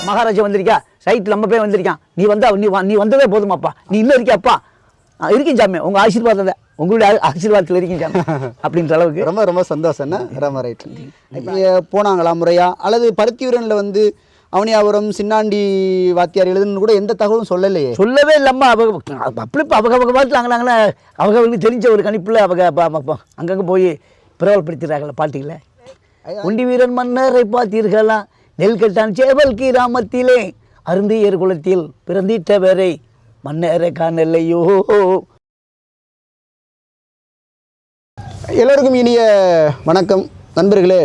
மகாராஜா வந்திருக்கா, சைட்டில் நம்ம போய் வந்திருக்கான், நீ வந்தா நீ வந்ததே போதுமாப்பா, நீ இன்னும் இருக்கியாப்பா, இருக்கேன் சாமி, உங்கள் ஆசீர்வாதத்தை உங்களுடைய ஆசீர்வாதத்தில் இருக்கீங்க சாமி அப்படின்ற அளவுக்கு ரொம்ப ரொம்ப சந்தோஷம்னா. ரொம்ப ரைட். போனாங்களா முறையா, அல்லது பருத்தியூரனில் வந்து அவனியாபுரம் சின்னாண்டி வாத்தியார் எழுதுன்னு கூட எந்த தகவலும் சொல்லவே இல்லைம்மா. அப்படி இப்போ அவங்க பாட்டில் அங்கனாங்களே அவங்களுக்கு தெரிஞ்ச ஒரு கணிப்பில் அவங்க அங்கங்கே போய் பிரபலப்படுத்திடுறாங்களே பாட்டிகளை. ஒண்டி வீரன் மன்னரை பார்த்தீர்களா, நெல்கட்டான் சேவல் கிராமத்திலே அருந்தியர் குலத்தில் பிறந்திட்டவரை மன்னரை காணலையோ. எல்லோருக்கும் இனிய வணக்கம் நண்பர்களே.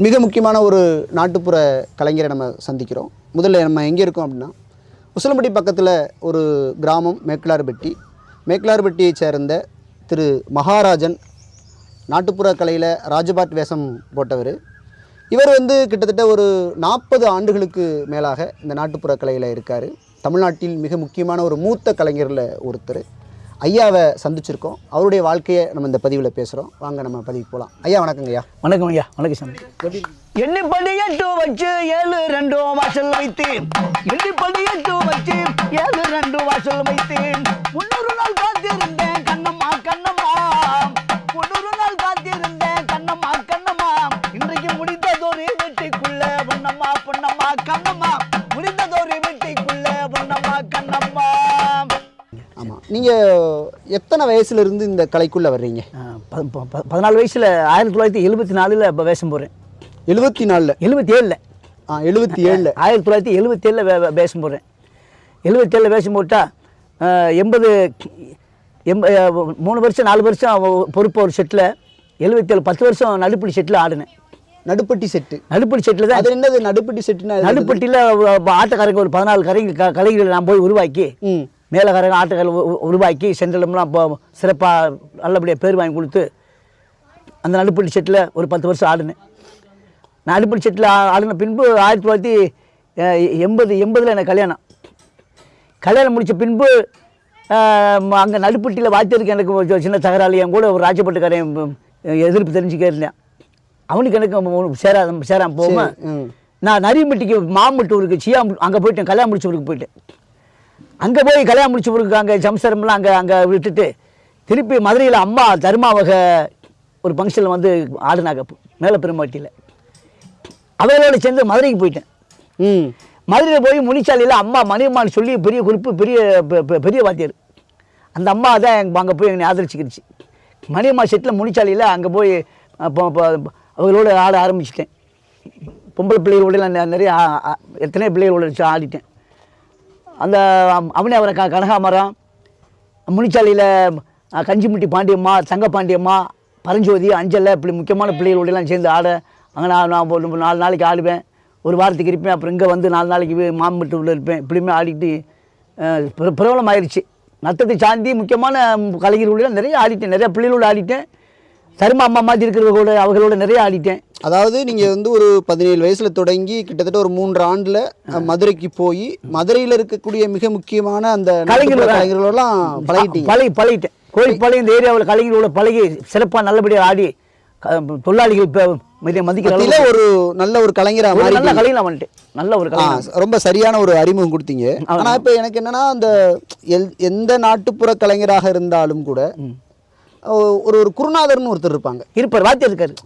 மிக முக்கியமான ஒரு நாட்டுப்புற கலைஞரை நம்ம சந்திக்கிறோம். முதல்ல நம்ம எங்கே இருக்கோம் அப்படின்னா, உசிலம்பட்டி பக்கத்தில் ஒரு கிராமம் மேக்கலார்பட்டியை சேர்ந்த திரு மகாராஜன். நாட்டுப்புற கலையில் ராஜபாட் வேஷம் போட்டவர். இவர் வந்து கிட்டத்தட்ட ஒரு 40 ஆண்டுகளுக்கு மேலாக இந்த நாட்டுப்புற கலையில் இருக்கார். தமிழ்நாட்டில் மிக முக்கியமான ஒரு மூத்த கலைஞரில் ஒருத்தர். ஐயாவை சந்திச்சிருக்கோம். அவருடைய வாழ்க்கையை நம்ம இந்த பதிவில் பேசுகிறோம். வாங்க நம்ம பதிவுக்கு போகலாம். ஐயா வணக்கங்க. ஐயா வணக்கம். ஐயா வணக்கம் சாமி. எண்ணிப்படி 8 வச்சு 7 2 வாசல் வைத்து, எண்ணிப்படி 8 வச்சு 7 2 வாசல் வைத்து, 300 நாள் காத்திருந்தேன் கண்ணம்மா கண்ணம்மா, 300 நாள் காத்திருந்தேன் கண்ணம்மா கண்ணம்மா, இன்றைக்கு முடிந்ததொரு வீட்டுக்குள்ள பொன்னம்மா பொன்னம்மா கண்ணம்மா, முடிந்ததொரு வீட்டுக்குள்ள பொன்னம்மா கண்ணம்மா. ஆமாம், நீங்கள் எத்தனை வயசுலேருந்து இந்த கலைக்குள்ளே வர்றீங்க? 14 வயசில் 1974 இப்போ வேஷம் போடுறேன். 74? 77. 77. 1977 வேஷம் போடுறேன். 77 வேஷம் போட்டால் 80 3 வருஷம் 4 வருஷம் பொறுப்பு ஒரு செட்டில், 77 10 வருஷம் நடுப்பட்டி செட்டில் ஆடினேன். நடுப்பட்டி செட்டில் தான். அது என்னது நடுப்பட்டி செட்டுனா? நடுப்பட்டியில் ஆட்டக்காரங்க ஒரு 14 கலைஞர்கள் நான் போய் உருவாக்கி, மேலக்காரங்க ஆட்டக்காரர்கள் உருவாக்கி சென்ட்ரலம்லாம் இப்போ சிறப்பாக நல்லபடியாக பேர் வாங்கி கொடுத்து அந்த நடுப்பட்டி செட்டில் ஒரு 10 வருஷம் ஆடினேன். நான் நடுப்பட்டி செட்டில் ஆடின பின்பு 1980 எனக்கு கல்யாணம் முடித்த பின்பு அங்கே நடுப்பட்டியில் வாத்தியருக்கு எனக்கு சின்ன தகராளி. என் கூட ஒரு ராஜபட்டுக்காரன் எதிர்ப்பு தெரிஞ்சுக்க இருந்தேன். அவனுக்கு எனக்கு சேராம போகாமல் நான் நரியம்பட்டிக்கு மாம்பட்டூருக்கு அங்கே போயிட்டேன். கல்யாணம் முடிச்ச ஊருக்கு போயிட்டேன். அங்கே போய் கல்யாணம் முடிச்ச ஊருக்கு அங்கே சம்சாரம்லாம் அங்கே விட்டுட்டு திருப்பி மதுரையில் அம்மா தர்மாவக ஒரு ஃபங்க்ஷனில் வந்து ஆடினாங்க மேலே பெருமாட்டியில். அவர்களோட சேர்ந்து மதுரைக்கு போயிட்டேன். மதுரையில் போய் முனிச்சாலையில் அம்மா மணியம்மான்னு சொல்லி பெரிய குறிப்பு பெரிய வாத்தியார். அந்த அம்மா தான் அங்கே போய் என்னை ஆதரிச்சுக்கிடுச்சு. மணியம்மா செட்டில் முனிச்சாலையில் அங்கே போய் அவங்களோட ஆட ஆரம்பிச்சிட்டேன். பொம்பளை பிள்ளைகளோட நான் நிறைய எத்தனை பிள்ளைகளோட வச்சு ஆடிட்டேன். அந்த அவனே அவரை கனகாமரம், முனிச்சாலையில் கஞ்சிமுட்டி பாண்டியம்மா, தங்க பாண்டியம்மா, பரஞ்சோதி, அஞ்சலை, இப்படி முக்கியமான பிள்ளைகளோடலாம் சேர்ந்து ஆட அங்கே நான் 4 நாளைக்கு ஆடுவேன். ஒரு வாரத்துக்கு இருப்பேன். அப்புறம் இங்கே வந்து 4 நாளைக்கு மாம்பட்டூரில் இருப்பேன். இப்படியுமே ஆடிட்டு பிரபலம் ஆயிடுச்சு. நத்தத்தை சாந்தி முக்கியமான கலைஞர்களோட நிறைய ஆடிட்டேன். நிறைய பிள்ளைகளோடு ஆடிட்டேன். தர்மா அம்மா மாதிரி இருக்கிறவங்களோட அவங்களோட நிறைய ஆடிட்டேன். அதாவது நீங்கள் வந்து ஒரு 17 வயசில் தொடங்கி கிட்டத்தட்ட ஒரு 3 ஆண்டில் மதுரைக்கு போய் மதுரையில் இருக்கக்கூடிய மிக முக்கியமான அந்த கலைஞர்களெல்லாம் பழகிட்டேன். கோயில்பாளையம் இந்த ஏரியாவில் கலைஞர்களோட பழகி சிறப்பாக நல்லபடியாக ஆடி தொழிலாளிகள் மதிக்கிற ஒரு நல்ல ஒரு கலைஞராக நல்ல கலைஞராக வந்துட்டேன். நல்ல ஒரு ரொம்ப சரியான ஒரு அறிமுகம் கொடுத்தீங்க. ஆனால் இப்போ எனக்கு என்னென்னா, அந்த எந்த நாட்டுப்புற கலைஞராக இருந்தாலும் கூட ஒரு குருநாதர்னு ஒருத்தர் இருப்பார்,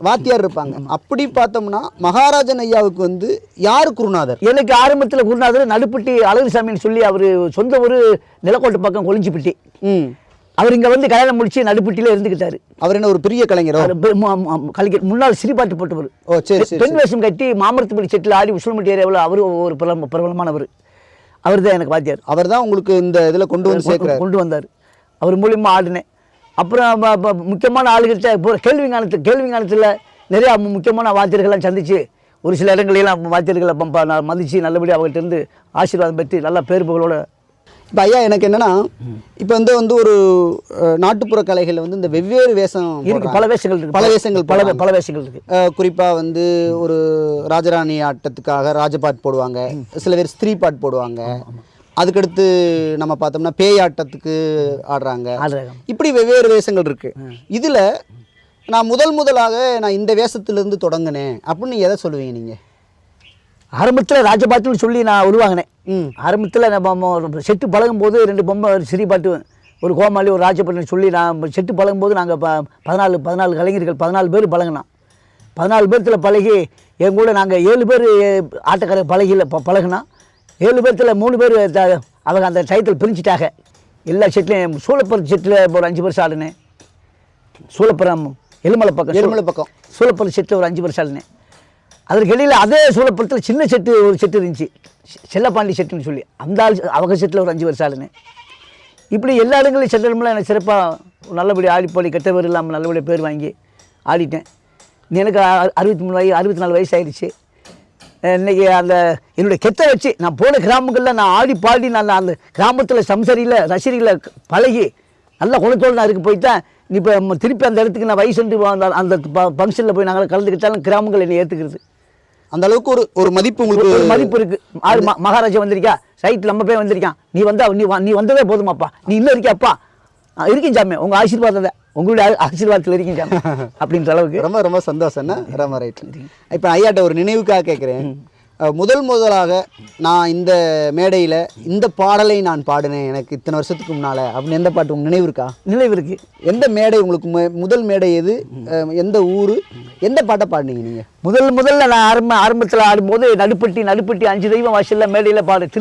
வாத்தியார் இருப்பாங்க. அப்படி பார்த்தோம்னா மகாராஜன் ஐயாவுக்கு வந்து யார் குருநாதர்? எனக்கு ஆரம்பத்தில் குருநாதர் நடுப்பட்டி அழகுசாமின்னு சொல்லி அவர் சொந்த ஒரு நிலக்கோட்டை பக்கம் கொளிஞ்சிப்பட்டி. அவர் இங்கே வந்து கல்யாணம் முடிச்சு நடுப்பட்டியில் இருந்துக்கிட்டாரு. அவர் என்ன ஒரு பெரிய கலைஞர்? முன்னாள் சிரிபாட்டு போட்டவர். பெண் வேஷம் கட்டி மாமரத்துப்படி செட்டில் ஆடி உசிலம்பட்டி ஏரியாவில் அவர் ஒரு பிரபலமானவர். அவர் தான் எனக்கு வாத்தியார். அவர் தான் உங்களுக்கு இந்த இதில் கொண்டு வந்தார். அவர் மூலியமாக ஆடினேன். அப்புறம் முக்கியமான ஆளுகிட்ட கேள்வி ஞானத்தில் நிறையா முக்கியமான வாத்தியர்கள்லாம் சந்தித்து ஒரு சில இடங்களெல்லாம் வாத்தியர்களை மதித்து நல்லபடியாக அவங்கள்ட்ட இருந்து ஆசீர்வாதம் பெற்று நல்லா பேர் புகழோட. இப்போ ஐயா எனக்கு என்னென்னா, இப்போ வந்து ஒரு நாட்டுப்புற கலைகளில் வந்து இந்த வெவ்வேறு வேஷம் இருக்குது. பல வேஷங்கள் இருக்குது. குறிப்பாக வந்து ஒரு ராஜராணி ஆட்டத்துக்காக ராஜபாட் போடுவாங்க, சில பேர் ஸ்திரீ பாட் போடுவாங்க, அதுக்கடுத்து நம்ம பார்த்தோம்னா பேயாட்டத்துக்கு ஆடுறாங்க. ஆடுறாங்க. இப்படி வெவ்வேறு வேஷங்கள் இருக்குது. இதில் நான் முதலாக நான் இந்த வேஷத்துலேருந்து தொடங்கினேன் அப்படின்னு எதை சொல்லுவீங்க நீங்கள்? ஆரம்பத்தில் ராஜபாட்டுன்னு சொல்லி நான் உருவாங்கினேன். ஆரம்பத்தில் நம்ம செட்டு பழகும்போது 2 பொம்மை, ஒரு சிறி பாட்டு, ஒரு கோமாளி, ஒரு ராஜபாட்டுன்னு சொல்லி நான் செட்டு பழகும்போது நாங்கள் 14 கலைஞர்கள் 14 பேர் பழகினோம். 14 பேர்த்தில் பழகி என் கூட நாங்கள் 7 பேர் ஆட்டக்கார பழகினோம். 7 பேர்த்தில் 3 பேர் அவங்க அந்த டயத்தில் பிரிஞ்சிட்டாங்க. எல்லா செட்லையும் சூளப்பர் செட்டில் ஒரு 5 வருஷம் ஆடினேன். சூளப்புறம் எலுமலை பக்கம் சூளப்பர் செட்டில் ஒரு 5 வருஷம் ஆடினேன். அதற்கு இடையில் அதே சூளப்புறத்தில் சின்ன செட்டு ஒரு செட்டு இருந்துச்சு, செல்லப்பாண்டி செட்டுன்னு சொல்லி, அந்த ஆள் அவங்க செட்டில் ஒரு 5 வருஷம் ஆடினேன். இப்படி எல்லா இடங்களையும் செட்டலுமெல்லாம் எனக்கு சிறப்பாக நல்லபடி ஆடிப்பாடி கெட்ட பேர் இல்லாமல் நல்லபடியாக பேர் வாங்கி ஆடிட்டேன். எனக்கு 64 வயசு ஆயிடுச்சு. இன்றைக்கி அந்த என்னுடைய கெத்தை வச்சு நான் போன கிராமங்களில் நான் ஆடி பாடி நான் அந்த கிராமத்தில் சம்சரியில் ரசிகர்களை பழகி நல்லா குணத்தோடு நான் இருக்கு போய்தான் இப்போ திருப்பி அந்த இடத்துக்கு நான் வயசுண்டு அந்த ஃபங்க்ஷனில் போய் நாங்கள் கலந்துக்கிட்டாலும் கிராமங்கள் என்னை ஏற்றுக்கிறது. அந்த அளவுக்கு ஒரு மதிப்பு, உங்களுக்கு ஒரு மதிப்பு இருக்குது. மகாராஜா வந்திருக்கா, சைட்டில் நம்ம போய் வந்திருக்கான், நீ வந்ததே போதுமாப்பா, நீ இன்னும் இருக்கியாப்பா, இருக்கீங்க சாமி, உங்கள் ஆசீர்வாதம் தான், உங்களுடைய ஆசீர்வாதத்தில் இருக்கீங்க சாமி அப்படின்ற அளவுக்கு ரொம்ப ரொம்ப சந்தோஷம்னா. ரொம்ப ரைட். இப்போ ஐயாட்ட ஒரு நினைவுக்காக கேட்குறேன். முதலாக நான் இந்த மேடையில் இந்த பாடலை நான் பாடினேன் எனக்கு இத்தனை வருஷத்துக்கு முன்னால் அப்படின்னு எந்த பாட்டு உங்களுக்கு நினைவு இருக்கா? நினைவு இருக்குது. எந்த மேடை உங்களுக்கு முதல் மேடை எது, எந்த ஊர், எந்த பாட்டை பாடினீங்க நீங்கள்? முதல்ல நான் ஆரம்பத்தில் ஆடும்போது நடுப்பட்டி 5 தெய்வம் வாசலில் மேடையில் பாடு.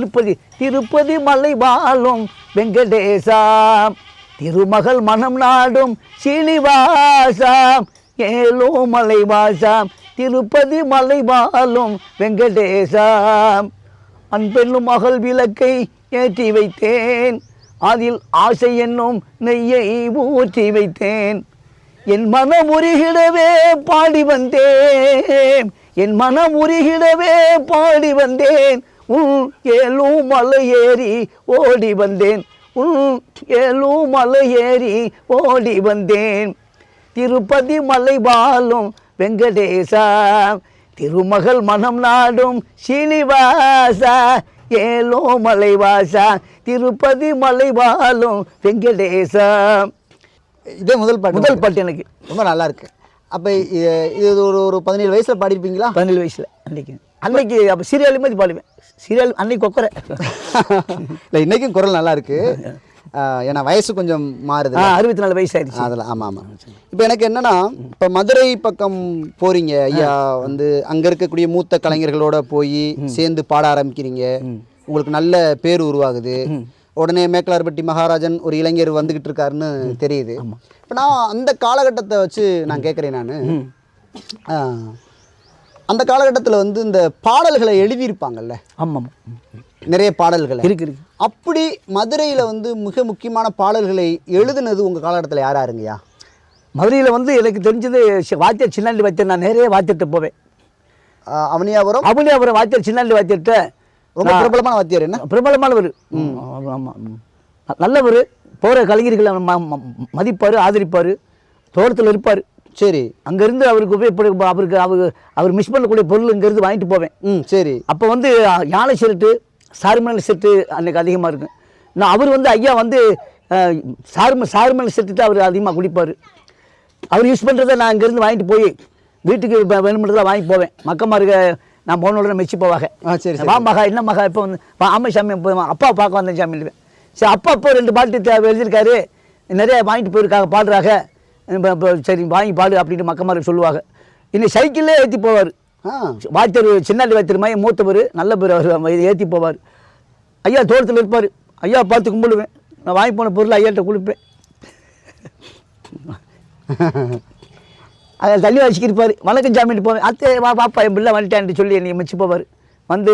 திருப்பதி மலை வாழும் வெங்கடேசா, திருமகள் மனம் நாடும் சீனிவாசாம், ஏலோ மலை வாசாம், திருப்பதி மலை வாழும் வெங்கடேசாம், அன்பென்னும் மகள் விளக்கை ஏற்றி வைத்தேன், அதில் ஆசை என்னும் நெய்யை ஊற்றி வைத்தேன், என் மனம் உருகிடவே பாடி வந்தேன், என் மனம் உருகிடவே பாடி வந்தேன், ஏழும் மலை ஏறி ஓடி வந்தேன், ஏழும் மலை ஏறி ஓடி வந்தேன், திருப்பதி மலை வாழும் வெங்கடேசா, திருமகள் மனம் நாடும் சீனிவாசா, ஏலோ மலைவாசா, திருப்பதி மலை வாழும் வெங்கடேசா. இதே முதல் பாட்டு எனக்கு ரொம்ப நல்லா இருக்கு. அப்போ இது ஒரு 17 வயசில் பாடிருப்பீங்களா? 17 வயசில் அன்னைக்கு அப்போ சீரியல் மாதிரி பாடுவேன். சீரியல் அன்னைக்கு கொக்கரை இல்லை, இன்றைக்கும் குரல் நல்லா இருக்கு. ஏன்னா வயசு கொஞ்சம் மாறுது. 64 வயசு ஆயிடுச்சு. அதில் ஆமாம். இப்போ எனக்கு என்னென்னா, இப்போ மதுரை பக்கம் போகிறீங்க ஐயா, வந்து அங்கே இருக்கக்கூடிய மூத்த கலைஞர்களோட போய் சேர்ந்து பாட ஆரம்பிக்கிறீங்க, உங்களுக்கு நல்ல பேர் உருவாகுது. உடனே மேக்கலார்பட்டி மகாராஜன் ஒரு இளைஞர் வந்துக்கிட்டு இருக்காருன்னு தெரியுது. இப்போ நான் அந்த காலகட்டத்தை வச்சு நான் கேட்குறேன். நான் அந்த காலகட்டத்தில் வந்து இந்த பாடல்களை எழுதியிருப்பாங்கல்ல, ஆமாம், நிறைய பாடல்கள் இருக்கு. அப்படி மதுரையில் வந்து மிக முக்கியமான பாடல்களை எழுதுனது உங்கள் காலகட்டத்தில் யாருங்கய்யா? மதுரையில் வந்து எனக்கு தெரிஞ்சது வாத்தியார் சின்னாண்டி வாத்தியார். நான் நிறைய வாத்தியத்தை போவேன். அவனியாபுரம் வாத்தியார் சின்னாண்டி வாத்தியார்கிட்ட ரொம்ப பிரபலமான வாத்தியார். என்ன பிரபலமானவர்? ஆமாம், நல்லவர். போகிற கலைஞர்களை மதிப்பார், ஆதரிப்பார், தோட்டத்தில் இருப்பார். சரி. அங்கேருந்து அவருக்கு அவர் மிஸ் பண்ணக்கூடிய பொருள் இங்கேருந்து வாங்கிட்டு போவேன். சரி. அப்போ வந்து யானை செட்டு, சார்மணல் செட்டு அன்றைக்கு அதிகமாக இருக்கும். நான் அவர் வந்து ஐயா வந்து சார்மணல் செட்டு தான் அவர் அதிகமாக குடிப்பார். அவர் யூஸ் பண்ணுறதை நான் இங்கேருந்து வாங்கிட்டு போய் வீட்டுக்கு வேணுமென்றதெல்லாம் வாங்கி போவேன். மக்கமாருக்கு நான் போன உடனே மெச்சு போவாங்க. சரி. வா மகா, என்ன மகா, இப்போ வந்து ஆமாம் சாமி, அப்பா பார்க்க வந்தேன் சாமி. சரி, அப்பா 2 பாட்டு எழுதியிருக்காரு, நிறைய வாங்கிட்டு போயிருக்காங்க, பாடுறாங்க, சரி வாங்கி பாடு அப்படின்னு மக்கமாருக்கு சொல்லுவாங்க. இன்னைக்கு சைக்கிள்லே ஏற்றி போவார். வாத்தியர் சின்னாண்டி வாத்தியர் மாதிரி மூத்தவர், நல்ல பேர். அவர் ஏற்றி போவார். ஐயா தோட்டத்தில் இருப்பார். ஐயா பார்த்து கும்பிடுவேன். நான் வாங்கி போன பொருள் ஐயாட்ட கொடுப்பேன். அதை தள்ளி வச்சுக்கிருப்பார். வணக்கம் சாமிட்டு போவேன். அத்தை வா பாப்பா, என் பிள்ளை வந்துட்டான்ட்டு சொல்லி என்னை மிச்சு போவார். வந்து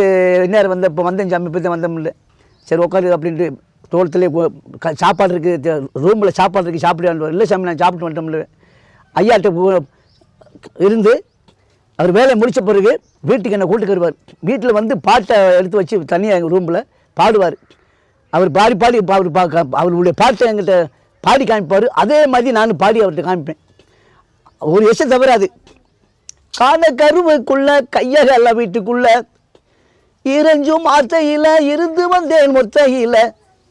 நேரம் வந்த இப்போ வந்தேன் சாமி, இப்போ தான் வந்தேன் இல்லை. சரி உட்காரு அப்படின்ட்டு தோட்டத்துலேயே சாப்பாடு இருக்குது, ரூமில் சாப்பாடு இருக்குது, சாப்பிட்டு இல்லை சாமி நான் சாப்பிட்டு வந்துட்டோம்ல. ஐயாட்ட இருந்து அவர் வேலையை முடித்த பிறகு வீட்டுக்கு என்னை கூட்டுக்கு வருவார். வீட்டில் வந்து பாட்டை எடுத்து வச்சு தனியாக எங்கள் ரூமில் பாடுவார். அவர் பாடி அவருடைய பாட்டை என்கிட்ட பாடி காமிப்பார். அதே மாதிரி நான் பாடி அவர்கிட்ட காமிப்பேன். ஒரு விஷயம் தவறாது. காண கருவுக்குள்ளே கையகல்ல வீட்டுக்குள்ளே இறஞ்சும் ஆத்தையில இருந்து வந்தேன் மொத்தையில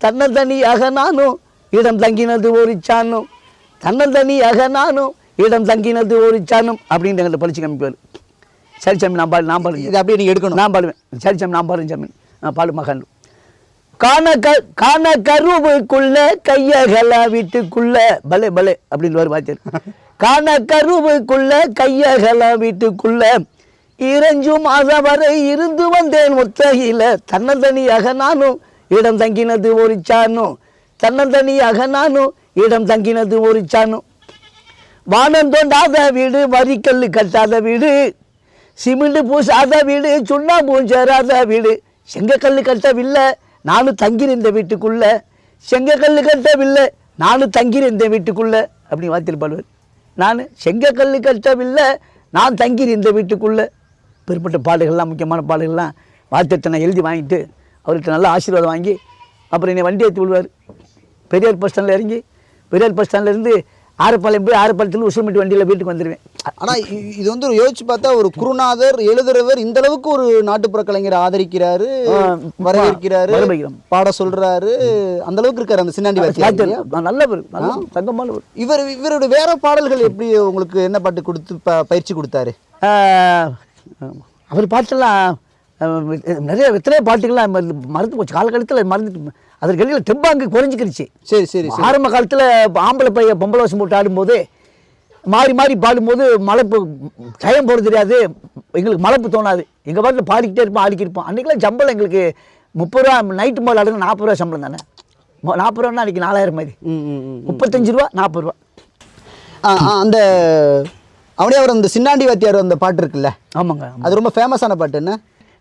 தன்னந்தனியாக நானும் இடம் தங்கினது ஒரு சானும் தன்னந்தனியாக நானும் இடம் தங்கினது ஒரு சானும் அப்படின்னு எங்களை படிச்சு காமிப்பார். சரி சாமி நான் பாடுவேன். இது அப்படியே நீங்கள் எடுக்கணும். நான் பாடுவேன். சரி சாமி நான் பாடுறேன் சாமி. நான் பாடு மகன். காண கருவுக்குள்ள கையகல வீட்டுக்குள்ள பலே பலே அப்படின்னு ஒரு வாத்தியார். காண கருவுக்குள்ள கையகல வீட்டுக்குள்ள இறஞ்சும் வரை இருந்து வந்தேன் முத்தையில தன்னந்தனியாக நானும் இடம் தங்கினது ஒரு சானும் தன்னந்தனியாக நானும் இடம் தங்கினது ஒரு சானும். வானம் தோண்டாத வீடு வரிக்கல்லு கட்டாத வீடு சிமெண்ட் பூசாத வீடு சுண்ணாம்பு சேராத வீடு செங்கக்கல்லு கட்டவில்லை நானும் தங்கியிருந்த வீட்டுக்குள்ள செங்கக்கல்லு கட்டவில்லை நானும் தங்கியிருந்த வீட்டுக்குள்ள அப்படி வாத்தியில் பாடுவார். நான் செங்கக்கல்லு கட்டவில்லை நான் தங்கியிருந்த வீட்டுக்குள்ள பெருப்பட்ட பாடுகள்லாம் முக்கியமான பாடுகள்லாம் வாத்தியத்தை நான் எழுதி வாங்கிட்டு அவர்கிட்ட நல்லா ஆசீர்வாதம் வாங்கி அப்புறம் என்னை வண்டி ஏற்றி விடுவார். பெரியார் பஸ் ஸ்டாண்டில் இறங்கி பெரியார் பஸ் ஸ்டாண்ட்லேருந்து ஆரப்பாளையம் போய் ஆரப்பாளையத்தில் உசுமட்டி வண்டியில் வீட்டுக்கு வந்துடுவேன். ஆனால் இது வந்து யோசிச்சு பார்த்தா ஒரு குருநாதர் எழுதுறவர் இந்த அளவுக்கு ஒரு நாட்டுப்புற கலைஞரை ஆதரிக்கிறாரு, வரவேற்கிறாரு, பாட சொல்றாரு, அந்த அளவுக்கு இருக்காரு அந்த சின்னாண்டி வாத்தியார். நல்லவர், தங்கமானவர். இவருடைய வேற பாடல்கள் எப்படி உங்களுக்கு என்ன பாட்டு கொடுத்து பயிற்சி கொடுத்தாரு? அவர் பாட்டெல்லாம் நிறைய எத்தனையோ பாட்டுகள்லாம் மறந்து போச்சு. காலகாலத்தில் மறந்துட்டு அதற்கு இடையில் தெம்பாங்கு குறைஞ்சிக்கிருச்சு. சரி சரி. ஆரம்ப காலத்தில் ஆம்பளை பையன் பொம்பளை வசம் போட்டு ஆடும்போது மாறி மாறி பாடும்போது மலைப்பு டைம் போட தெரியாது, எங்களுக்கு மலைப்பு தோணாது. எங்கள் பாட்டில் பாடிக்கிட்டே இருப்போம், ஆடிக்கிருப்போம். அன்றைக்கெல்லாம் சம்பளம் எங்களுக்கு 30 ரூபா, நைட்டு மேலே ஆடுங்க 40 ரூபா சம்பளம் தானே. 40 ரூபான்னா அன்றைக்கி 4000 மாதிரி. 35 ரூபா 40 ரூபா. அந்த அவனே அவர் அந்த சின்னாண்டி வாத்தியார் அந்த பாட்டு இருக்குல்ல? ஆமாங்க, அது ரொம்ப ஃபேமஸான பாட்டு. என்ன?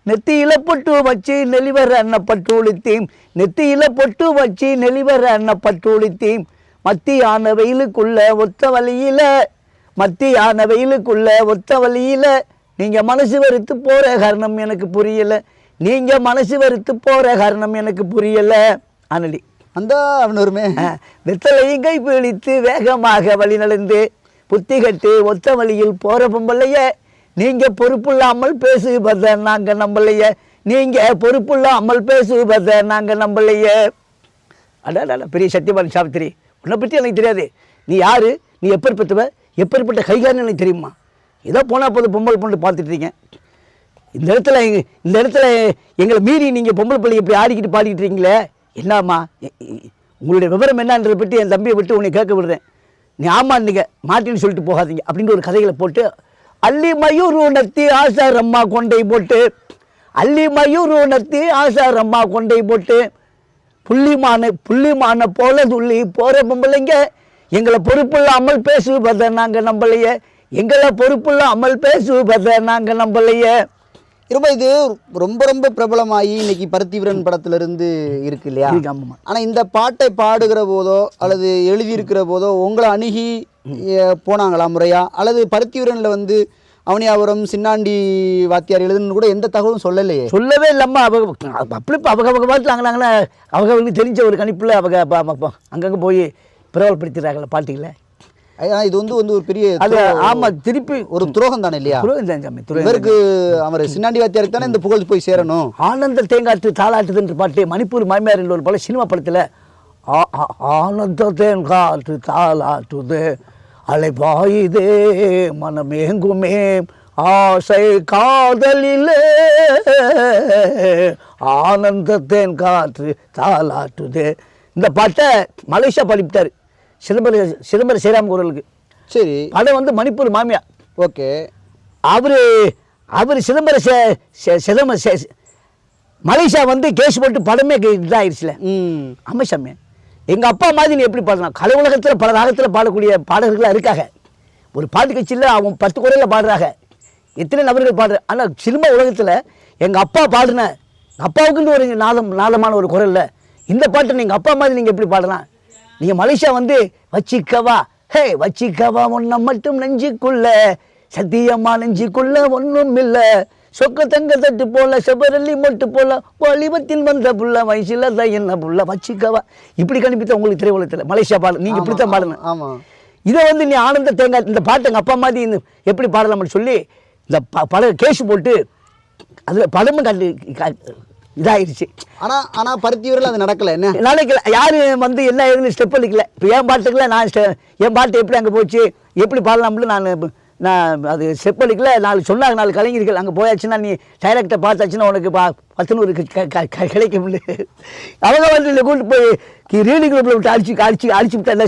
நெத்தியில பொட்டு வச்சு நெளிவர அன்னப்பட்டு ஒளித்தீம் நெத்தியில பொட்டு வச்சு நெளிவர அன்னப்பட்டு ஒளித்தீம் மத்தியான வெயிலுக்குள்ள ஒத்த வழியில மத்தியான வெயிலுக்குள்ள ஒத்த வழியில நீங்கள் மனசு வெறுத்து போகிற காரணம் எனக்கு புரியலை நீங்கள் மனசு வெறுத்து போகிற காரணம் எனக்கு புரியலை. ஆனடி அந்த அவனருமே வெத்தலையும் கை பிடித்து வேகமாக வழி நடந்து புத்தி கட்டு ஒத்த வழியில் போகிற பொம்பளைய நீங்கள் பொறுப்புள்ளாமல் பேசுவதை நாங்கள் நம்பலைய நீங்கள் பொறுப்புள்ளாமல் பேசுவதை நாங்கள் நம்பலைய. அடாடா பெரிய சத்தியபாலன் சாவித்திரி, உன்னை பற்றி எனக்கு தெரியாது. நீ யார், நீ எப்பேற்பட்டவ, எப்பேற்பட்ட கைகாரன்னு எனக்கு தெரியுமா? ஏதோ போனால் போது பொம்பளை பொண்ணு பார்த்துட்ருக்கீங்க. இந்த இடத்துல எங்களை மீறி நீங்கள் பொம்பளை பிள்ளை இப்படி ஆடிக்கிட்டு பாடிக்கிட்டு இருக்கீங்களே, என்னம்மா உங்களுடைய விவரம் என்னன்றதை பற்றி என் தம்பியை விட்டு உன்னை கேட்க விடுறேன். நீ ஆமான்னீங்க மாட்டின்னு சொல்லிட்டு போகாதீங்க அப்படின்ற ஒரு கதைகளை போட்டு அள்ளி மயூரு நத்தி ஆசாரம்மா கொண்டை போட்டு அள்ளி மயூரு நத்தி ஆசாரம்மா கொண்டை போட்டு புள்ளிமான போல துள்ளி போகிற பொம்பளைங்க எங்களை பொறுப்பில்லாமல் பேசுவதை நாங்கள் நம்பலையே எங்களை பொறுப்பில்லாமல் பேசுவதை நாங்கள் நம்பலையே. ரொம்ப இது ரொம்ப ரொம்ப பிரபலமாகி இன்னைக்கு பருத்திவீரன் படத்துல இருந்து இருக்கு இல்லையா? ஆனால் இந்த பாட்டை பாடுகிற போதோ அல்லது எழுதியிருக்கிற போதோ உங்களை அணுகி போனாங்களா முறையா? அல்லது பருத்திவீரனில் வந்து அவனியாபுரம் சின்னாண்டி வாத்தியார் எழுதுன்னு கூட எந்த தகவலும் சொல்லலையே? சொல்லவே இல்லம்மா. அப்படி அவங்க பாட்டில் அங்கனாங்களே அவங்களுக்கு தெரிஞ்ச ஒரு கணிப்பில் அவங்க அங்கங்கே போய் பிரபலப்படுத்திடுறாங்களே பாட்டுகளை. இது வந்து ஒரு பெரிய ஆமாம், திருப்பி ஒரு துரோகம் தானே இல்லையா? இவருக்கு அவர் சின்னாண்டி வாத்தியாருக்கு தானே இந்த புகழ் போய் சேரணும். ஆனந்த தேங்காற்று தாளாட்டுதுன்ற பாட்டு மணிப்பூர் மாமியார் என்ற ஒரு பல சினிமா படத்தில் ஆனந்த தேங்காற்று தாளாட்டுது அலை பாயுதே மனமேங்குமே ஆசை காதலிலே ஆனந்த தேங்காற்று தாளாட்டுது. இந்த பாட்டை மலேசியா படிப்பிட்டார் சிதம்பர ஸ்ரீராம் குரலுக்கு. சரி. படம் வந்து மணிப்பூர் மாமியா. ஓகே. அவர் சிதம்பர மலேசியா வந்து கேஸ் போட்டு படமே இதாகிடுச்சுல. அம்மைசாமி எங்கள் அப்பா மாதிரி நீ எப்படி பாடலாம்? கலை உலகத்தில் பல ராகத்தில் பாடக்கூடிய பாடகர்களாக இருக்காங்க. ஒரு பாட்டு கட்சியில் அவன் 10 குரலில் பாடுறாங்க, எத்தனை நபர்கள் பாடுற. ஆனால் சினிமா உலகத்தில் எங்கள் அப்பா பாடுன அப்பாவுக்குன்னு ஒரு நாதமான ஒரு குரலில் இந்த பாட்டு நீங்கள் அப்பா மாதிரி நீங்கள் எப்படி பாடலாம்? நீங்கள் மலேசியா வந்து வச்சிக்கவா வச்சிக்கவா ஒன்றை மட்டும் நெஞ்சுக்குள்ள சத்தியமா நெஞ்சுக்குள்ள ஒன்றும் இல்லை சொக்க தங்க தட்டு போல செபரல்லி மொட்டு போல வலிபத்தில் வந்த புள்ள வயசில் தான் என்ன புள்ள வச்சிக்கவா இப்படி கணிப்பித்த உங்களுக்கு திரையுலகத்தில் மலேசியா பாடல் நீங்கள் இப்படி தான் பாடணும். ஆமாம். இதை வந்து நீ ஆனந்த தேங்காய் இந்த பாட்டு எங்கள் அப்பா மாதிரி எப்படி பாடலாம்னு சொல்லி இந்த பட கேஷ் போட்டு அதில் படமும் இதாகிடுச்சு. ஆனால் பருத்தி வீரர்கள் அது நடக்கலை. என்ன நாளைக்கு யாரும் வந்து என்ன ஏதுன்னு ஸ்டெப் எடுக்கல. இப்போ என் பாட்டுக்குள்ள நான் என் பாட்டு எப்படி அங்கே போச்சு, எப்படி பாடலாம்னு நான் அது ஸ்டெப் எடுக்கல. சொன்னாங்க 4 கலைஞர்கள் அங்கே போயாச்சுன்னா நீ டைரக்டை பார்த்தாச்சுன்னா உனக்கு 10 கிடைக்கும். அவங்க வந்து இல்லை கூட்டு போய் ரீடிங் குரூப்பில் விட்டு அடிச்சு விட்டா என்ன.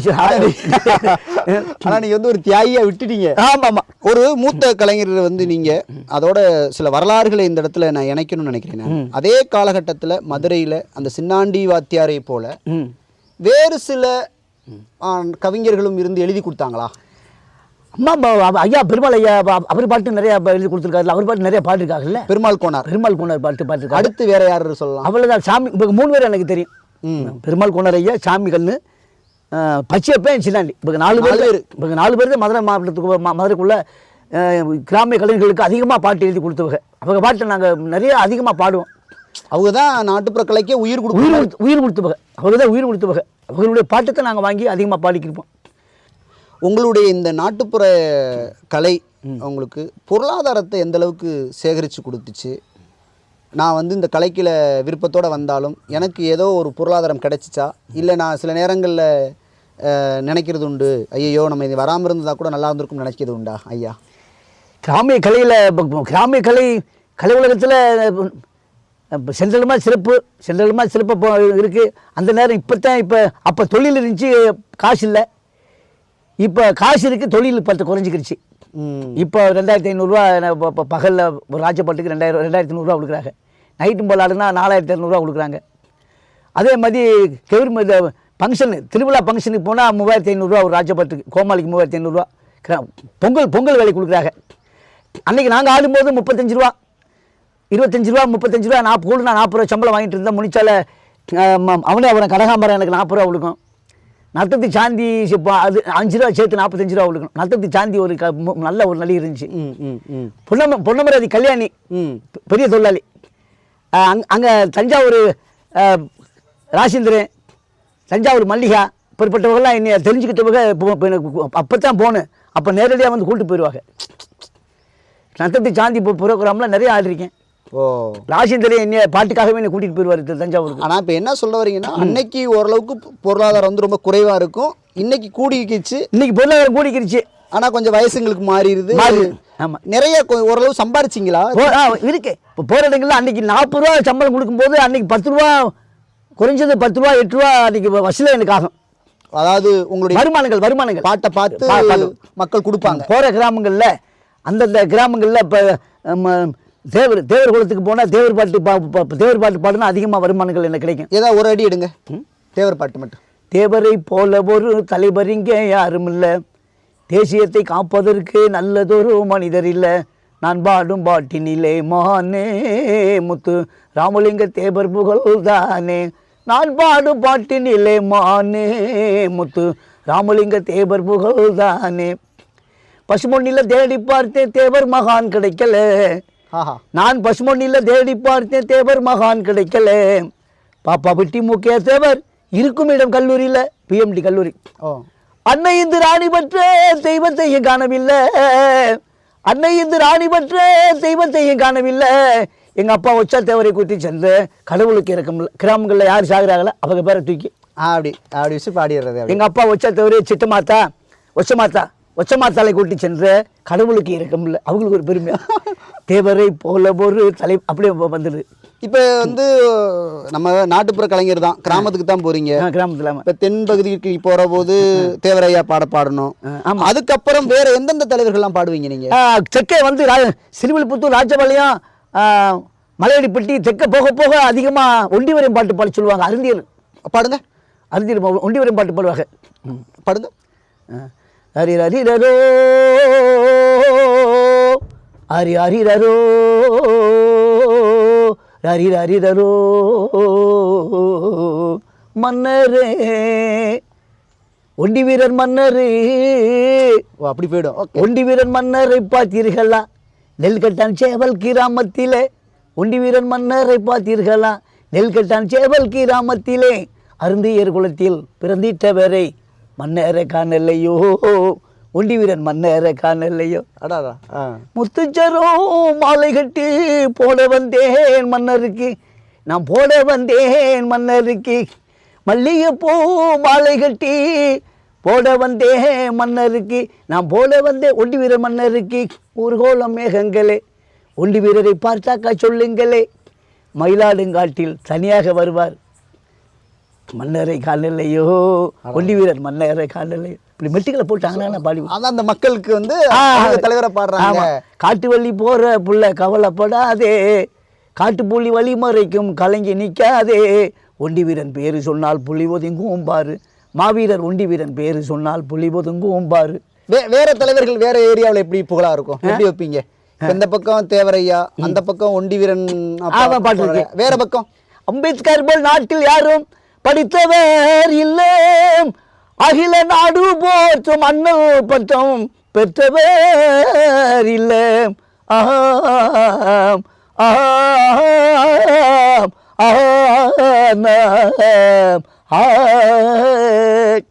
ஆனால் நீங்கள் வந்து ஒரு தியாகியாக விட்டுட்டீங்க. ஆமாம் ஆமாம். ஒரு மூத்த கலைஞர் வந்து நீங்கள் அதோட சில வரலாறுகளை இந்த இடத்துல நான் இணைக்கணும்னு நினைக்கிறேன். அதே காலகட்டத்தில் மதுரையில் அந்த சின்னாண்டி வாத்தியாரை போல வேறு சில கவிஞர்களும் இருந்து எழுதி கொடுத்தாங்களா? அம்மா ஐயா பெருமாள் ஐயா அவர் பாட்டு நிறைய எழுதி கொடுத்துருக்காரு. அவர் பாட்டு நிறைய பாட்டு இருக்காங்கல்ல. பெருமாள் கோனார் பாட்டு. அடுத்து வேற யாரு சொல்லலாம்? அவ்வளோதான். சாமி இப்போ 3 பேர் எனக்கு தெரியும். பெருமாள் கோனார் ஐயா, சாமி கண்ணு, பச்சையப்பன், சின்னாண்டி. இப்போ 4 பேர். இப்போ 4 பேர் தான் மதுரை மாவட்டத்துக்கு மதுரைக்குள்ள கிராமிய கலைஞர்களுக்கு அதிகமாக பாட்டு எழுதி கொடுத்தவங்க. அவங்க பாட்டு நாங்கள் நிறைய அதிகமாக பாடுவோம். அவங்க தான் நாட்டுப்புற கலைக்கே உயிர் கொடுத்தவங்க. அவங்க தான் உயிர் கொடுத்தவங்க. அவங்களுடைய பாட்டுத்தை நாங்கள் வாங்கி அதிகமாக பாடிக்கிருப்போம். உங்களுடைய இந்த நாட்டுப்புற கலை உங்களுக்கு பொருளாதாரத்தை எந்த அளவுக்கு சேகரித்து கொடுத்துச்சு? நான் வந்து இந்த கலைக்கில் விருப்பத்தோடு வந்தாலும் எனக்கு ஏதோ ஒரு பொருளாதாரம் கிடைச்சிச்சா? இல்லை நான் சில நேரங்களில் நினைக்கிறது உண்டு, ஐயோ நம்ம இது வராமல் இருந்ததாக கூட நல்லா இருந்திருக்கும்னு நினைக்கிறது உண்டா ஐயா? கிராமிய கலையில் கிராமிய கலை உலகத்தில் சென்றலுமா சிறப்பு இருக்குது. அந்த நேரம் இப்போ அப்போ தொழில் இருந்துச்சு, காசு இல்லை. இப்போ காசு இருக்குது, தொழில் 10 குறைஞ்சிக்கிடுச்சு. இப்போ 2500 பகலில் ஒரு ராஜபாட்டுக்கு 2500 கொடுக்குறாங்க. நைட்டும் போல் ஆடுனா 4200 கொடுக்குறாங்க. அதே மாதிரி ஃபங்க்ஷனு திருவிழா ஃபங்க்ஷனுக்கு போனால் 3500 ஒரு ராஜபாட்டுக்கு, கோமாளிக்கு 3500. பொங்கல் வேலை கொடுக்குறாங்க. அன்றைக்கி நாங்கள் ஆடும்போது 35 ரூபா, 25 ரூபா, 35 ரூபா. நான் கூட 40 ரூபா சம்பளம் வாங்கிட்டு இருந்தேன். முடிச்சால அவன் கனகாம்பரம் எனக்கு 40 ரூபா கொடுக்கும். நத்தத்து சாந்தி அது 5 ரூபா சேர்த்து 45 ரூபா கொடுக்கணும். நத்தத்து சாந்தி ஒரு நல்ல ஒரு நடிகை இருந்துச்சு. பொன்னமராதி கல்யாணி, பெரிய தொழிலாளி. அங்கே தஞ்சாவூர் ராசேந்திரன், தஞ்சாவூர் மல்லிகா, இப்படிப்பட்டவங்கெல்லாம் என்னை தெரிஞ்சுக்கிட்டவங்க அப்போ தான் போகணும். அப்போ நேரடியாக வந்து கூப்பிட்டு போயிடுவாங்க. நத்தத்து சாந்தி ப்ரோக்ராம்லாம் நிறைய ஆடிருக்கேன். ராசேந்திரன் என்னைய பாட்டுக்காகவே என்னை கூட்டிகிட்டு போயிடுவார் தஞ்சாவூருக்கு. ஆனால் இப்போ என்ன சொல்ல வரீங்கன்னா, அன்னைக்கு ஓரளவுக்கு பொருளாதாரம் வந்து ரொம்ப குறைவாக இருக்கும், இன்னைக்கு கூடிக்கிச்சு. இன்னைக்கு பொருளாதாரம் கூடிக்கிடுச்சு. ஆனால் கொஞ்சம் வயசுங்களுக்கு மாறிடுது. ஆமாம், நிறைய ஓரளவு சம்பாரிச்சிங்களா? இருக்கு. இப்போ போகிற இடங்கள்ல அன்னைக்கு 40 ரூபா சம்பளம் கொடுக்கும்போது அன்னைக்கு 10 ரூபா குறைஞ்சது, 10 ரூபா 8 ரூபா அன்னைக்கு வசூல் எனக்கு ஆகும். அதாவது உங்களுடைய வருமானங்கள் பாட்டை பார்த்து மக்கள் கொடுப்பாங்க. போகிற கிராமங்களில், அந்தந்த கிராமங்களில் இப்போ தேவர் குலத்துக்கு போனால் தேவர் பாட்டு பாடுனா அதிகமாக வருமானங்கள் என்ன கிடைக்கும். ஏதாவது ஒரு அடி எடுங்க, தேவர் பாட்டு மட்டும். தேவரை போல ஒரு தலைவர் இங்கே யாரும் இல்லை, தேசியத்தை காப்பதற்கு நல்லதொரு மனிதர் இல்லை, நான் பாடும் பாட்டினிலே மானே முத்து ராமலிங்க தேவர் புகழ் தானே, நான் பாடும் பாட்டினிலே மானே முத்து ராமலிங்க தேவர் புகழ் தானே, பசுமொன்னில தேடி பார்த்தேன் தேவர் மகான் கிடைக்கல, நான் பசுமொன்னில தேடி பார்த்தேன் தேவர் மகான் கிடைக்கல, பாப்பா பிட்டி முக்கிய தேவர் இருக்கும் இடம் கல்லூரியில் பிஎம்டி கல்லூரி. அன்னை இந்து ராணி பற்ற தெய்வத்தையும் காணவில்லை, அன்னை இந்து ராணி பற்ற தெய்வத்தையும் காணவில்லை, எங்கள் அப்பா ஒச்சா தேவரை கூட்டி சென்று கடவுளுக்கு இறக்கம் கிராமங்களில் யார் சாகுறாங்களோ அவங்க பேரை தூக்கி அப்படி விஷயம் பாடிடுறது. எங்கள் அப்பா ஒச்சா தேவரே சிட்டமாத்தா ஒச்சமாத்தாலை கூட்டி சென்று கடவுளுக்கு இறக்கம் இல்லை, அவங்களுக்கு ஒரு பெருமை. தேவரை போல ஒரு தலை அப்படியே வந்துடுது. இப்போ வந்து நம்ம நாட்டுப்புற கலைஞர் தான், கிராமத்துக்கு தான் போறீங்க. கிராமத்தில் இப்போ தென்பகுதிக்கு போகிற போது தேவரையா பாடணும். அதுக்கப்புறம் வேற எந்தெந்த தலைவர்கள்லாம் பாடுவீங்க நீங்க? செக்கை வந்து சிறுவில்புத்தூர், ராஜபாளையம், மலையடிப்பட்டி, தெற்க போக போக அதிகமாக ஒண்டிவரையும் பாட்டு பாட சொல்லுவாங்க. அருந்தியல் பாடுங்க. அருந்தியல் ஒண்டிவரையும் பாட்டு பாடுவாங்க. பாடுங்க. ஹரி ஹரிரோ ஹரி ஹரிரோ ஹரி ஹரிரோ மன்னரே ஒண்டி வீரர் மன்னரே. அப்படி போயிடும். ஒண்டி வீரர் மன்னரை பார்த்தீர்களா, நெல்கட்டான் சேவல் கிராமத்திலே, ஒண்டி வீரன் மன்னரை பார்த்தீர்களா, நெல்கட்டான் சேவல் கிராமத்திலே, அருந்தியர் குலத்தில் பிறந்திட்டவரை மன்னரை காணலையோ, ஒண்டி வீரன் மன்னரை காணலையோ. அடாடா. முத்துச்சரம் மாலை கட்டி போட வந்தேன் மன்னருக்கு, நான் போட வந்தேன் மன்னருக்கு. மல்லிகைப்பூ மாலை கட்டி போட வந்தேன் மன்னருக்கு, நான் போட வந்தேன் ஒண்டி வீரர் மன்னருக்கு. ஊர்கோலம் மேகங்களே ஒண்டி வீரரை பார்த்தாக்கா சொல்லுங்களே, மயிலாடுங்காட்டில் தனியாக வருவார் மன்னரை காணலையோ, ஒண்டி வீரர் மன்னரை காணலையோ. இப்படி மெட்டுக்களை போட்டாங்கன்னா பாடி அதான் அந்த மக்களுக்கு வந்து தலைவரை பாடுறாங்க. காட்டு வழி போகிற புள்ள கவலைப்படாதே, காட்டுப்புள்ளி வழிமறைக்கும் கலங்கி நிற்காதே, ஒண்டி வீரன் பேர் சொன்னால் புலி ஒதுங்கும் பாரு, மாவீரர் ஒண்டி வீரன் பேர் சொன்னால் புலி ஒதுங்கும் பாரு. வேற தலைவர்கள் வேற ஏரியாவில் எப்படி புகழா இருக்கும், எப்படி வைப்பீங்க? இந்த பக்கம் தேவரையா, அந்த பக்கம் ஒண்டி வீரன் பாட்டு இருக்கு. வேற பக்கம் அம்பேத்கர் போல் நாட்டில் யாரும் படித்தவர் இல்லை, அகில நாடு போற்றும் அண்ணல் பட்டம் பெற்றவர் இல்லை. ஆம் ஆம் ஆம் ஆம்.